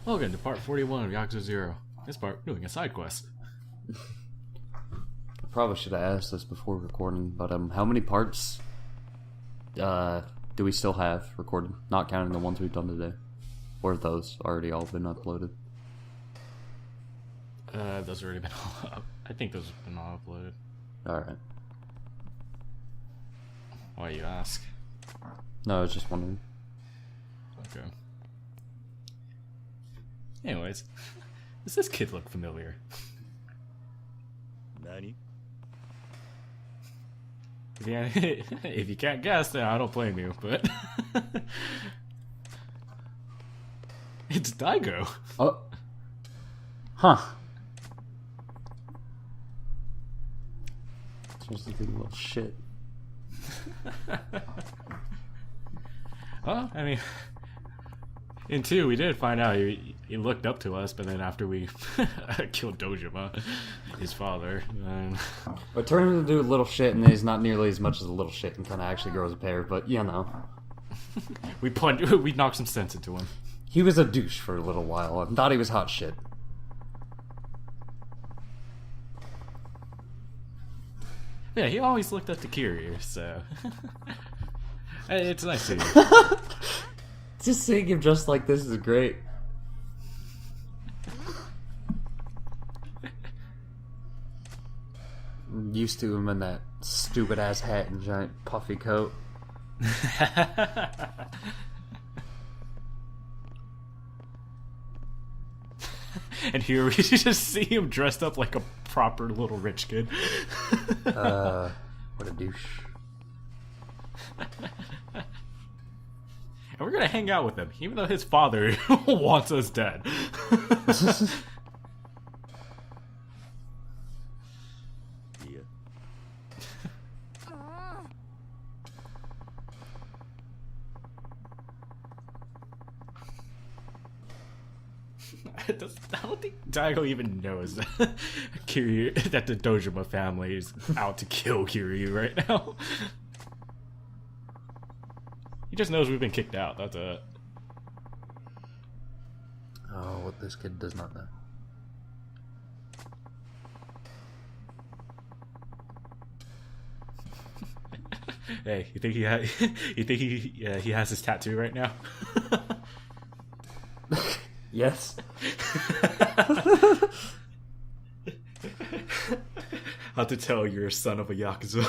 Welcome to part 41 of Yakuza 0. This part, we're doing a side quest. I probably should have asked this before recording, but how many parts do we still have recorded? Not counting the ones we've done today. Or have those already all been uploaded? Those have already been all up. I think those have been all uploaded. Alright. Why you ask? No, I was just wondering. Okay. Anyways, does this kid look familiar? Nani? If you can't guess, then I don't blame you, but... It's Daigo! Oh. Huh. Just a little shit. Well, I mean... In 2, we did find out he looked up to us, but then after we killed Dojima, his father, But turned him to do a little shit, and he's not nearly as much as a little shit, and kind of actually grows a pair. But you know, we knocked some sense into him. He was a douche for a little while and thought he was hot shit. Yeah, he always looked up to Kiryu, so it's nice to see. Just seeing him dressed like this is great. I'm used to him in that stupid ass hat and giant puffy coat. And here we just see him dressed up like a proper little rich kid. What a douche. And we're gonna hang out with him, even though his father wants us dead. Yeah. I don't think Daigo even knows that Kiryu, that the Dojima family is out to kill Kiryu right now. He just knows we've been kicked out, that's it. Oh, what this kid does not know. Hey, you think he has his tattoo right now? Yes. How to tell you're a son of a Yakuza.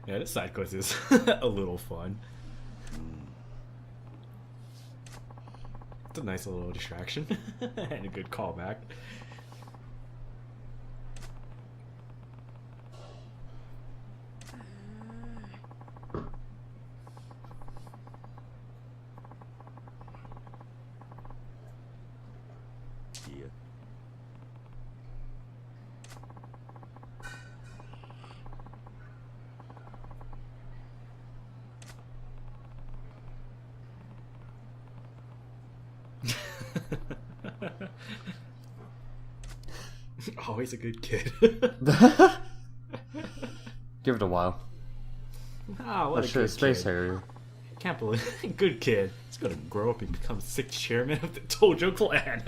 Yeah, this side quest is a little fun. It's a nice little distraction and a good callback. Yeah. Always a good kid. Give it a while. Oh, what Oh a shit, good Space kid. Harrier. Can't believe good kid. He's gonna grow up and become 6th chairman of the Tojo clan.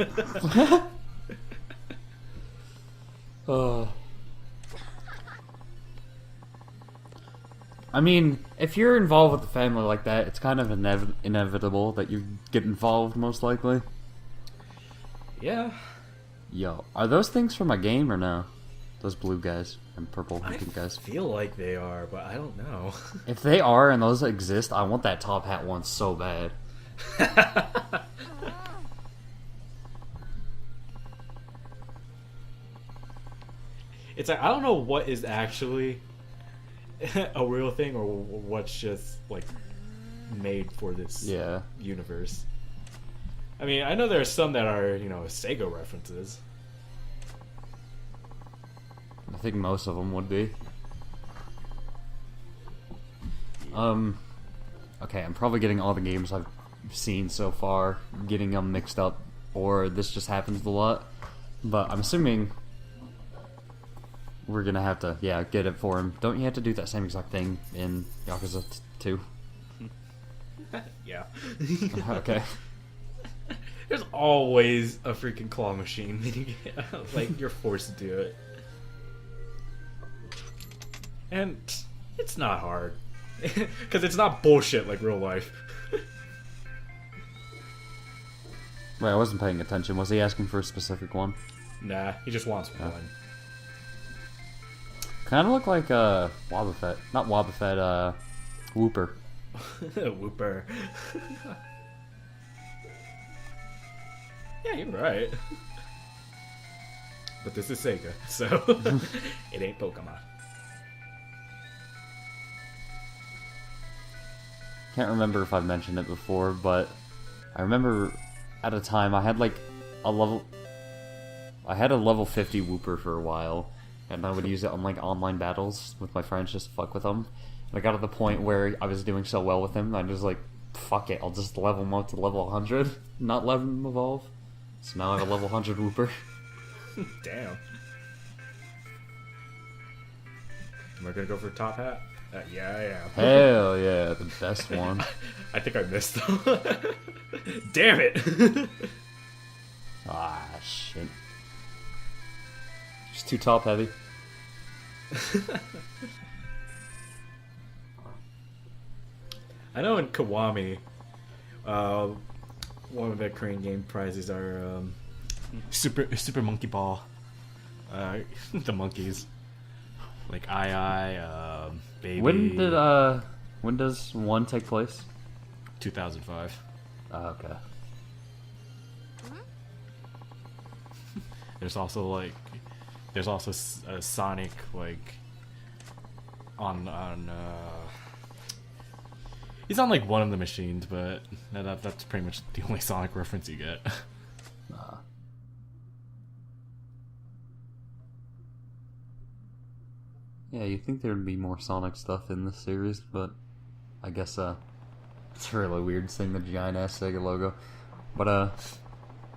I mean, if you're involved with the family like that, it's kind of inevitable that you get involved, most likely. Yeah. Yo, are those things from a game or no? Those blue guys and purple and pink guys. I feel like they are, but I don't know. If they are and those exist, I want that top hat one so bad. It's like, I don't know what is actually a real thing or what's just like made for this universe. I mean, I know there are some that are, you know, SEGA references. I think most of them would be. Okay, I'm probably getting all the games I've seen so far, getting them mixed up, or this just happens a lot. But I'm assuming we're gonna have to, get it for him. Don't you have to do that same exact thing in Yakuza 2? Yeah. Okay. There's always a freaking claw machine. Like, you're forced to do it. And it's not hard. Because it's not bullshit like real life. Wait, I wasn't paying attention. Was he asking for a specific one? Nah, he just wants one. Kind of look like Wobbuffet. Not Wobbuffet, Whooper. Whooper. Yeah, you're right. But this is Sega, so it ain't Pokemon. Can't remember if I've mentioned it before, but I remember at a time I had like a level 50 Whooper for a while, and I would use it on like online battles with my friends just to fuck with them. And I got to the point where I was doing so well with him, I was like, fuck it, I'll just level him up to level 100, not let him evolve. So now I have a level 100 Whooper. Damn. Am I gonna go for top hat? Yeah, I am. Hell yeah, the best one. I think I missed though. Damn it! Ah, shit. Just too top heavy. I know in Kiwami, one of the Korean game prizes are Super Monkey Ball. The monkeys. Like Baby. When does 1 take place? 2005. Okay. There's also Sonic like on he's on like one of the machines, but that's pretty much the only Sonic reference you get. Yeah, you'd think there'd be more Sonic stuff in this series, but I guess it's really weird seeing the giant ass Sega logo. But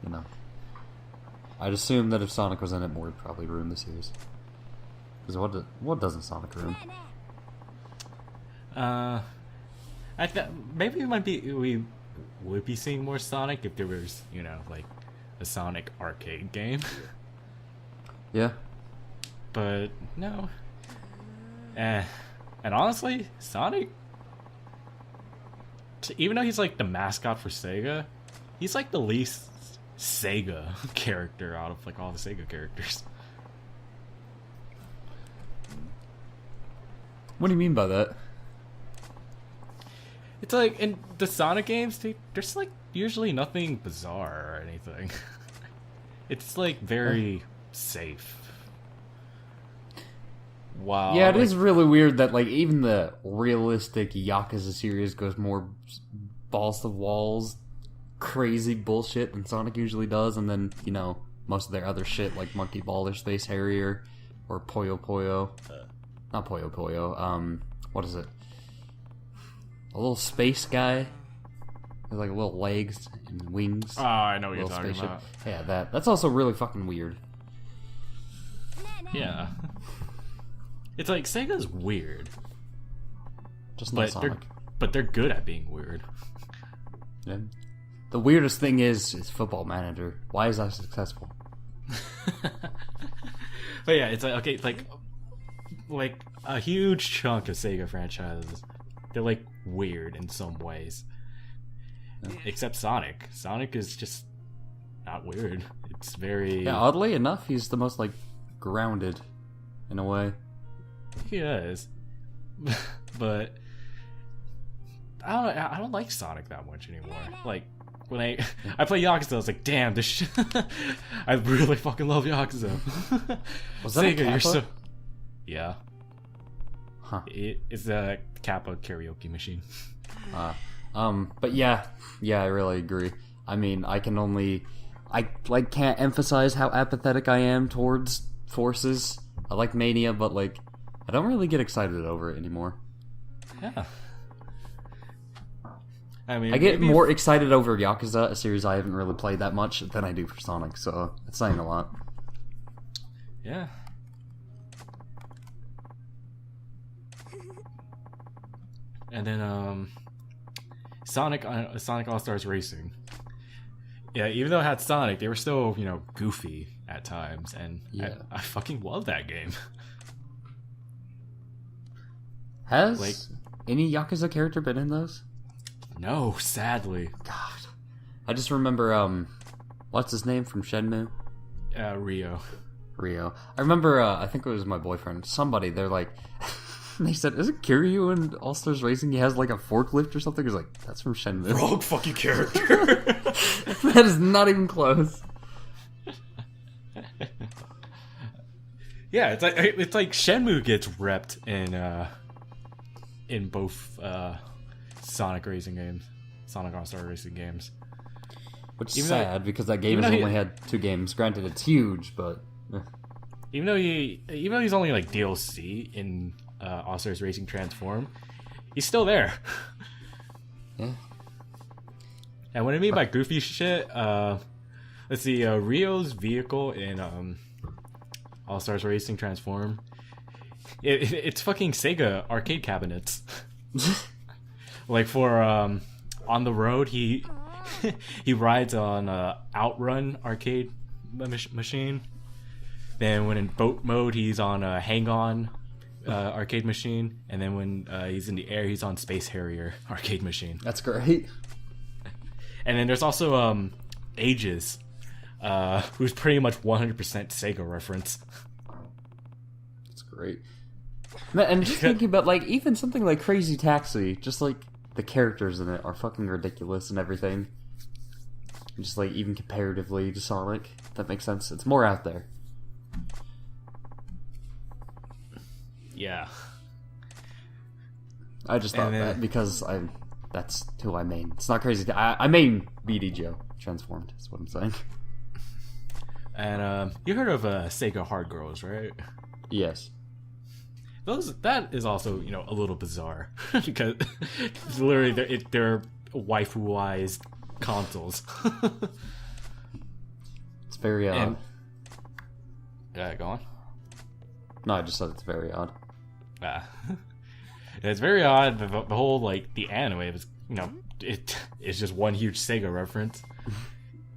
you know, I'd assume that if Sonic was in it more, it'd probably ruin the series. Because what doesn't Sonic ruin? Maybe we would be seeing more Sonic if there was, like a Sonic arcade game. Yeah. But no. And honestly, Sonic, even though he's like the mascot for Sega, he's like the least Sega character out of like all the Sega characters. What do you mean by that? It's like in the Sonic games, there's like usually nothing bizarre or anything. It's like very safe. Wow. Yeah, it is really weird that like even the realistic Yakuza series goes more balls to walls, crazy bullshit than Sonic usually does, and then most of their other shit like Monkey Ball or Space Harrier or Puyo Puyo, not Puyo Puyo. What is it? A little space guy with like little legs and wings. Oh, I know what you're talking about. Yeah, that's also really fucking weird. Yeah. It's like Sega's weird. Just not Sonic. But they're good at being weird. Yeah. The weirdest thing is Football Manager. Why is that successful? But yeah, it's like okay, like a huge chunk of Sega franchises, they're like weird in some ways. Yeah. Except Sonic. Sonic is just not weird. It's very oddly enough, he's the most like grounded in a way. He is. But I don't like Sonic that much anymore. Like when I play Yakuza, I was like, damn, this shit. I really fucking love Yakuza. Was that Sega, a Kappa? You're so... Yeah. Huh. It's a Kappa karaoke machine. But yeah, I really agree. I mean, I can't emphasize how apathetic I am towards Forces. I like Mania, but like, I don't really get excited over it anymore. Yeah. I mean, I get more excited over Yakuza, a series I haven't really played that much, than I do for Sonic, so it's saying a lot. Yeah. And then Sonic All-Stars Racing. Yeah, even though it had Sonic, they were still, goofy at times, and yeah. I fucking love that game. Has any Yakuza character been in those? No, sadly. God. I just remember, what's his name from Shenmue? Rio. I remember, I think it was my boyfriend, somebody, they're like, they said, is it Kiryu in All-Stars Racing? He has like a forklift or something? He's like, that's from Shenmue. Wrong fucking character. That is not even close. Yeah, it's like Shenmue gets repped in both Sonic All-Star Racing games. Which is sad because that game has only had 2 games. Granted, it's huge, but even though he's only like DLC in All-Stars Racing Transform, he's still there. Yeah. And what I mean by goofy shit, let's see, Rio's vehicle in All-Stars Racing Transform, it's fucking Sega arcade cabinets. Like for on the road, he rides on Outrun arcade machine. Then when in boat mode, he's on Hang On arcade machine. And then when he's in the air, he's on Space Harrier arcade machine. That's great. And then there's also Aegis, who's pretty much 100% Sega reference. That's great. And just thinking about, like, even something like Crazy Taxi, just, like, the characters in it are fucking ridiculous and everything. Just, like, even comparatively to Sonic. If that makes sense. It's more out there. Yeah. I just thought that because that's who I main. It's not crazy. I main BD Joe Transformed. That's what I'm saying. And you heard of Sega Hard Girls, right? Yes. That is also a little bizarre because literally they're waifu-ized consoles. It's very odd. Go on. No, I just said it's very odd. It's very odd. The whole the anime was it's just one huge Sega reference,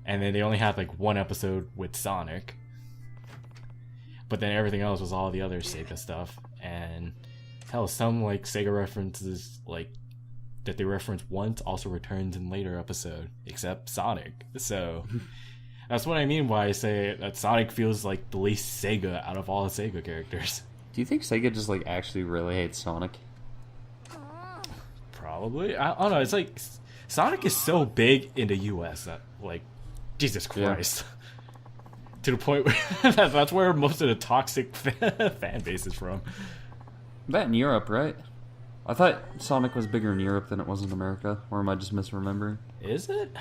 and then they only had one episode with Sonic, but then everything else was all the other Sega stuff. And hell, some Sega references that they reference once also returns in later episode, except Sonic. So that's what I mean by I say that Sonic feels like the least Sega out of all the Sega characters. Do you think Sega just actually really hates Sonic? Probably. I don't know. It's Sonic is so big in the US that Jesus Christ. Yeah. To the point where that's where most of the toxic fan base is from. That in Europe, right? I thought Sonic was bigger in Europe than it was in America, or am I just misremembering? Is it?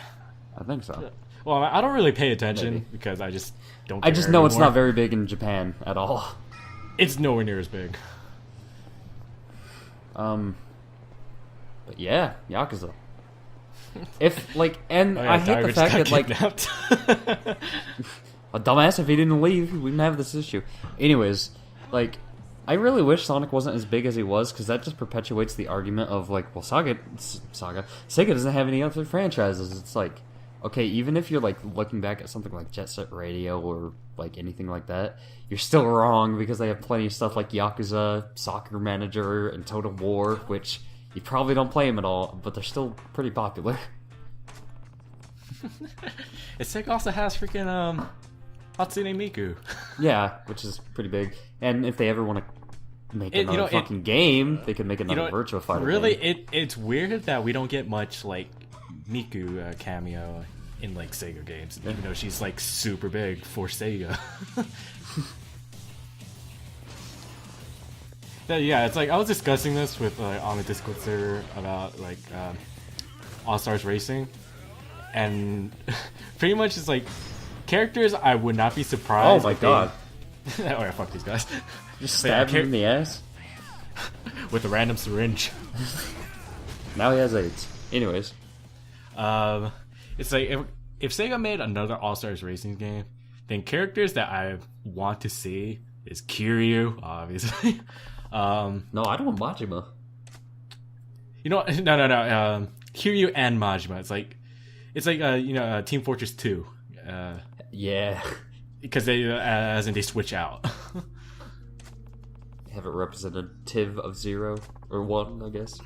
I think so. Well, I don't really pay attention because I just don't care know anymore. It's not very big in Japan at all. It's nowhere near as big. But yeah, Yakuza. If I hate the fact that a dumbass, if he didn't leave, we wouldn't have this issue. Anyways, I really wish Sonic wasn't as big as he was, because that just perpetuates the argument of Sega doesn't have any other franchises. It's okay, even if you're looking back at something like Jet Set Radio or anything like that, you're still wrong, because they have plenty of stuff like Yakuza, Soccer Manager, and Total War, which you probably don't play them at all, but they're still pretty popular. Sega also has freaking Hatsune Miku. Yeah, which is pretty big. And if they ever want to make another fucking game, they could make another Virtua Fighter game. It's weird that we don't get much Miku cameo in Sega games, even though she's super big for Sega. Yeah, it's I was discussing this with on the Discord server about All-Stars Racing, and pretty much it's characters I would not be surprised. Oh my god! Oh yeah, fuck these guys. Just stab him in the ass with a random syringe. Now he has AIDS. Anyways, it's if Sega made another All-Stars Racing game, Then characters that I want to see is Kiryu, obviously. No, I don't want Majima. You know what? No. Kiryu and Majima. It's like Team Fortress 2. Yeah. Because they switch out. Have it representative of 0 or 1, I guess.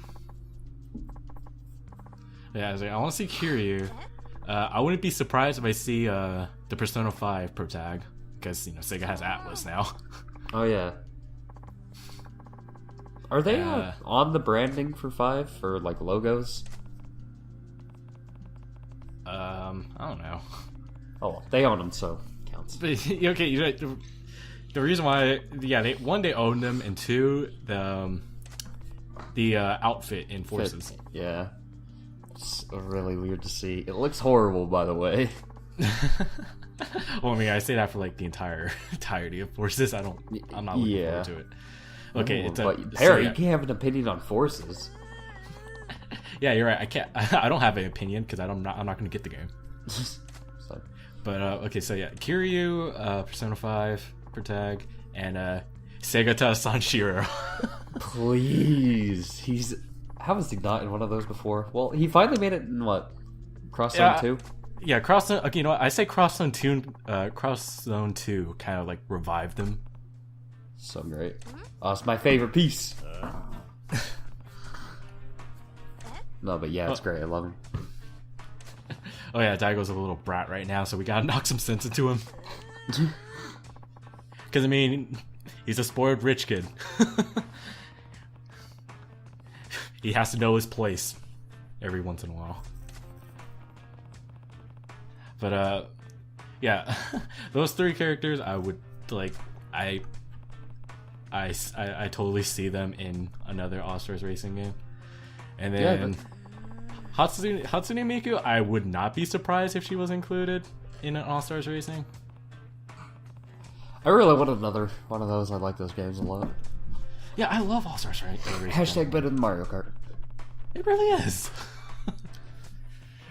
Yeah, I want to see Kiryu. I wouldn't be surprised if I see the Persona 5 protag, because Sega has Atlas now. Oh yeah. Are they on the branding for 5 for like logos? I don't know. Oh, they own them, so counts. But, okay, the reason why, they own them, and 2, the outfit in Forces. Yeah. It's really weird to see. It looks horrible, by the way. Well, I mean, I say that for like the entirety of Forces. I'm not looking forward to it. Okay, but Perry, you can't have an opinion on Forces. Yeah, you're right. I don't have an opinion because I'm not going to get the game. But okay, so yeah, Kiryu, Persona 5 protag, and Segata Sanshiro. Please, how was he not in one of those before? Well, he finally made it in what? Cross Zone 2? Yeah, Cross Zone. Okay, you know what? I say Cross Zone 2. Cross Zone 2 kind of like revived them. So great. Oh, it's my favorite piece. No, but yeah, it's great. I love him. Oh yeah, Daigo's a little brat right now, so we gotta knock some sense into him. Because I mean, he's a spoiled rich kid. He has to know his place every once in a while. But yeah, those 3 characters I would like. I totally see them in another All-Stars Racing game. And then Hatsune Miku, I would not be surprised if she was included in an All-Stars Racing. I really want another one of those. I like those games a lot. Yeah, I love All-Stars Racing. Hashtag better than Mario Kart. It really is.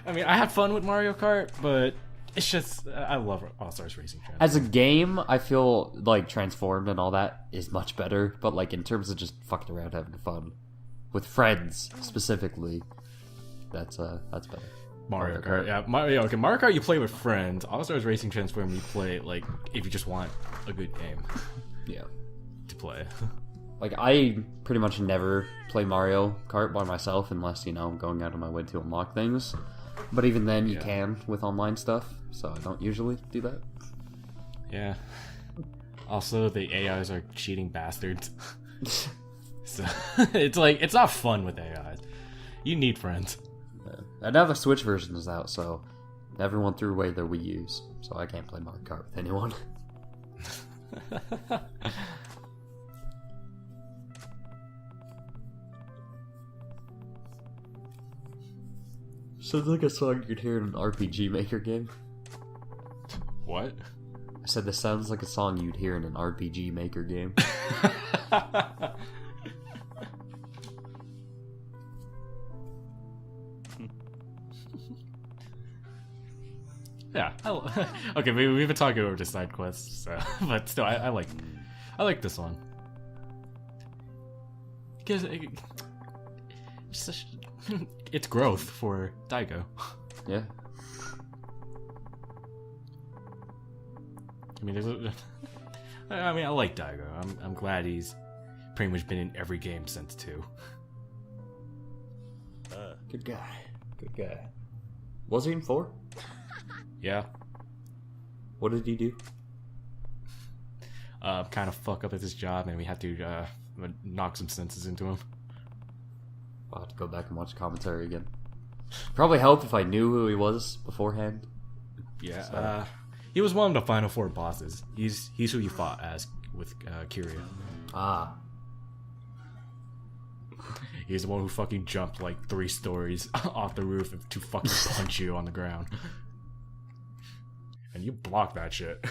I mean, I had fun with Mario Kart, but it's just, I love All-Stars Racing. As a game, I feel like Transformed and all that is much better, but like in terms of just fucking around having fun with friends specifically, that's better. Mario Kart, yeah. Mario Kart you play with friends. All-Stars Racing Transform you play like if you just want a good game. Yeah. To play. Like I pretty much never play Mario Kart by myself unless, I'm going out of my way to unlock things. But even then you can with online stuff, so I don't usually do that. Yeah. Also, the AIs are cheating bastards. So it's like, it's not fun with AIs. You need friends. Yeah. And now the Switch version is out, so everyone threw away their Wii U's, so I can't play Mario Kart with anyone. Sounds like a song you'd hear in an RPG Maker game. What? I said this sounds like a song you'd hear in an RPG Maker game. Yeah. Okay, we've been talking over the side quests, so, but still, I like this one because it's growth for Daigo. Yeah. I mean, I like Daigo. I'm glad he's pretty much been in every game since 2. Good guy. Good guy. Was he in 4? Yeah. What did he do? Kind of fuck up at his job, and we have to knock some senses into him. I'll have to go back and watch commentary again. Probably help if I knew who he was beforehand. Yeah. So. He was one of the final 4 bosses. He's who you fought as with Kiryu. Ah. He's the one who fucking jumped like 3 stories off the roof to fucking punch you on the ground. And you blocked that shit.